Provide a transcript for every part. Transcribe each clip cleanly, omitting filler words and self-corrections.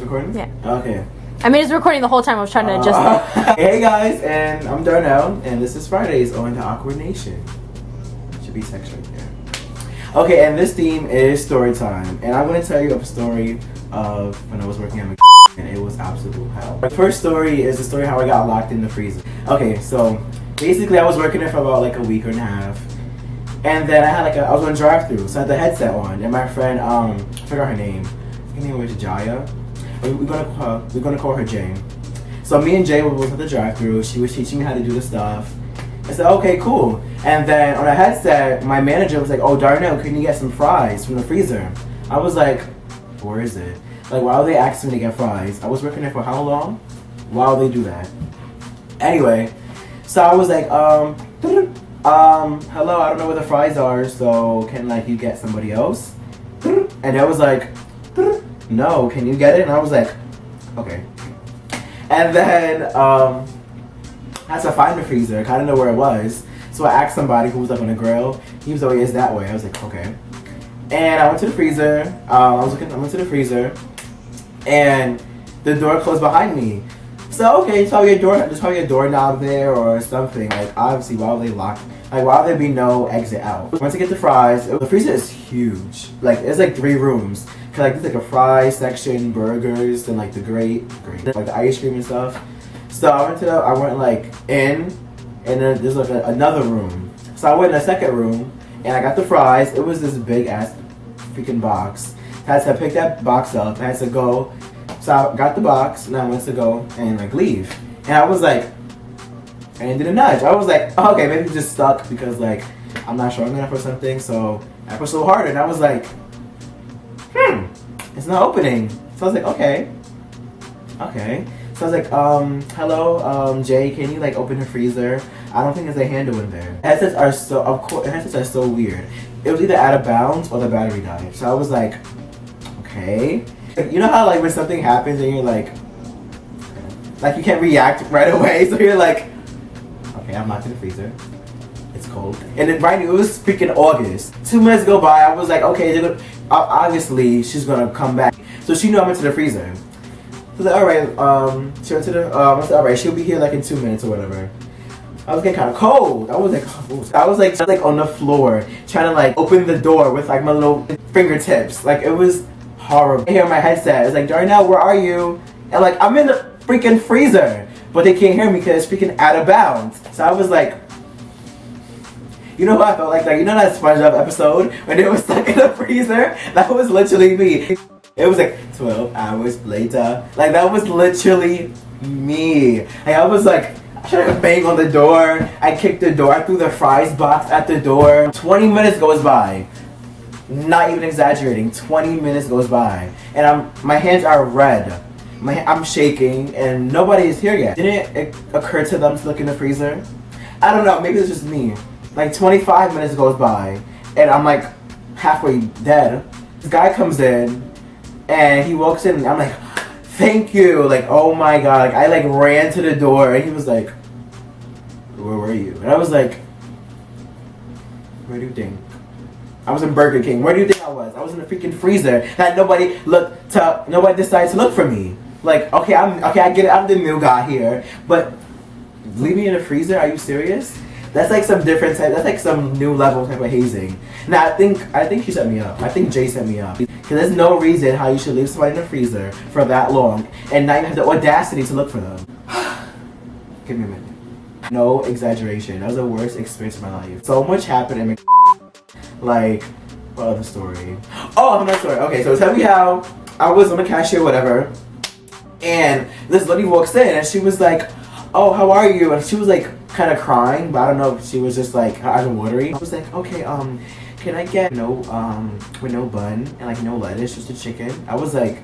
recording? Yeah. Okay. I mean, it's recording the whole time. I was trying to adjust it. Hey guys, and I'm Darnell, and this is Fridays on the Awkward Nation. Should be section right there. Okay, and this theme is story time, and I'm going to tell you a story of when I was working at McDonald's, and it was absolute hell. My first story is the story how I got locked in the freezer. Okay, so basically I was working there for about like a week and a half. And then I had I was on drive-thru, so I had the headset on, and my friend, I forgot her name. Her name was Jaya. We're gonna call her Jane. So me and Jay was at the drive-thru. She was teaching me how to do the stuff. I said, okay, cool. And then on a headset, my manager was like, oh, Darnell, can you get some fries from the freezer? I was like, where is it? Like, why would they ask me to get fries? I was working there for how long? Why would they do that? Anyway, so I was like, hello, I don't know where the fries are, so can you get somebody else? And I was like, no, can you get it? And I was like, okay. And then I had to find the freezer, I kind of know where it was. So I asked somebody who was on the grill. He was always that way. I was like, okay. And I went to the freezer. I went to the freezer, and the door closed behind me. So okay, just probably a doorknob there or something. Like obviously, why would they lock? Like why would there be no exit out? Once I get the fries, the freezer is huge. Like it's like 3 rooms. Cause there's a fry section, burgers, and the grate, like the ice cream and stuff. So I went in, and then there's another room. So I went in a second room, and I got the fries. It was this big ass freaking box. I had to pick that box up. I had to go. So I got the box, and I went to go and leave. And I was like, I did a nudge. I was like, oh, okay, maybe it's just stuck because I'm not strong enough or something. So I pushed a little harder, and I was like, it's not opening. So I was like, okay. So I was like, hello, Jay, can you open the freezer? I don't think there's a handle in there. Headsets are so weird. It was either out of bounds or the battery died. So I was like, okay. You know how when something happens and you're like you can't react right away, so you're like, okay, I'm locked in the freezer. It's cold. And then it was freaking August. 2 minutes go by, I was like, okay, obviously she's gonna come back. So she knew I went to the freezer. So I was like, alright, she went to the, I said, alright, she'll be here in 2 minutes or whatever. I was getting kind of cold. I was on the floor trying to open the door with my little fingertips. It was horrible. I hear my headset. It's like, Darnell, where are you? And I'm in the freaking freezer. But they can't hear me because it's freaking out of bounds. So I was like, you know what I felt like? You know that SpongeBob episode when they were stuck in the freezer? That was literally me. It was 12 hours later. That was literally me. I was I tried to bang on the door. I kicked the door. I threw the fries box at the door. 20 minutes goes by. Not even exaggerating. 20 minutes goes by. And my hands are red. I'm shaking and nobody is here yet. Didn't it occur to them to look in the freezer? I don't know. Maybe it's just me. 25 minutes goes by and I'm halfway dead. This guy comes in and he walks in and I'm like, thank you. Oh my god. I ran to the door and he was like, where were you? And I was like, where do you think? I was in Burger King. Where do you think I was? I was in the freaking freezer. That nobody decided to look for me. Okay, I get it. I'm the new guy here, but leave me in the freezer? Are you serious? That's some different type. That's some new level type of hazing. Now I think she set me up. I think Jay set me up because there's no reason how you should leave somebody in the freezer for that long and not even have the audacity to look for them. Give me a minute. No exaggeration. That was the worst experience of my life. So much happened in what other story? Oh, another story. Okay, so tell me how I was on the cashier, whatever, and this lady walks in and she was like, oh, how are you? And she was kind of crying, but I don't know if she was just her eyes were watery. I was like, okay, can I get with no bun and no lettuce, just a chicken? I was like,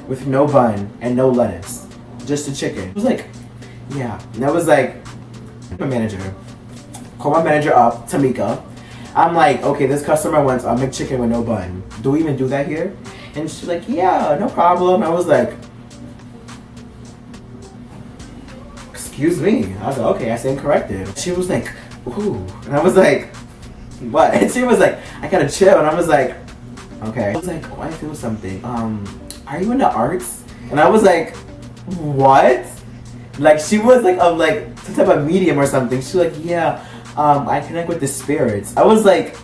with no bun and no lettuce, just a chicken. I was like, yeah. And I was like, my manager. Call my manager up, Tamika. I'm like, okay, this customer wants a McChicken with no bun. Do we even do that here? And she's like, yeah, no problem. I was like, excuse me. I was like, okay, I stand corrected. She was like, ooh. And I was like, what? And she was like, I gotta chill. And I was like, Okay. I was like, oh, I feel something. Are you in the arts? And I was like, what? Like she was like of like some type of medium or something. She was like, yeah, I connect with the spirits. I was like,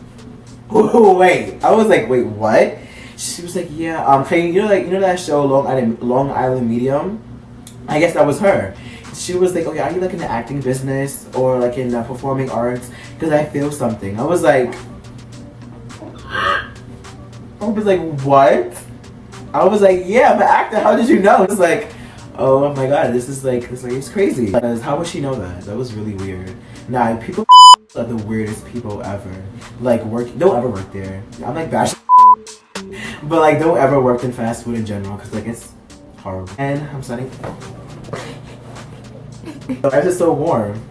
wait. I was like, wait, what? She was like, yeah, hey, you know that show Long Island Medium? I guess that was her. She was like, okay, are you like in the acting business or like in the performing arts? Because I feel something. I was like, what? I was like, yeah, I'm an actor. How did you know? It's like, oh my god, this lady's crazy. Because how would she know that? That was really weird. Nah, people are the weirdest people ever. Like don't ever work there. I'm like bashing, but like don't ever work in fast food in general because like it's horrible. And I'm starting. It's just so warm.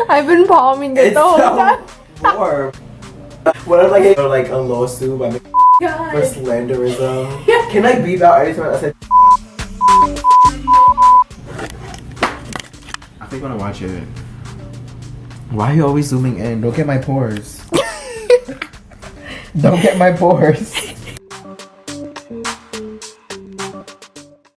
I've been palming it It's the whole time. so warm. What if like a lawsuit by me God. for slanderism? Can I beep out anytime I said? I think I wanna watch it. Why are you always zooming in? Don't get my pores. Don't get my pores.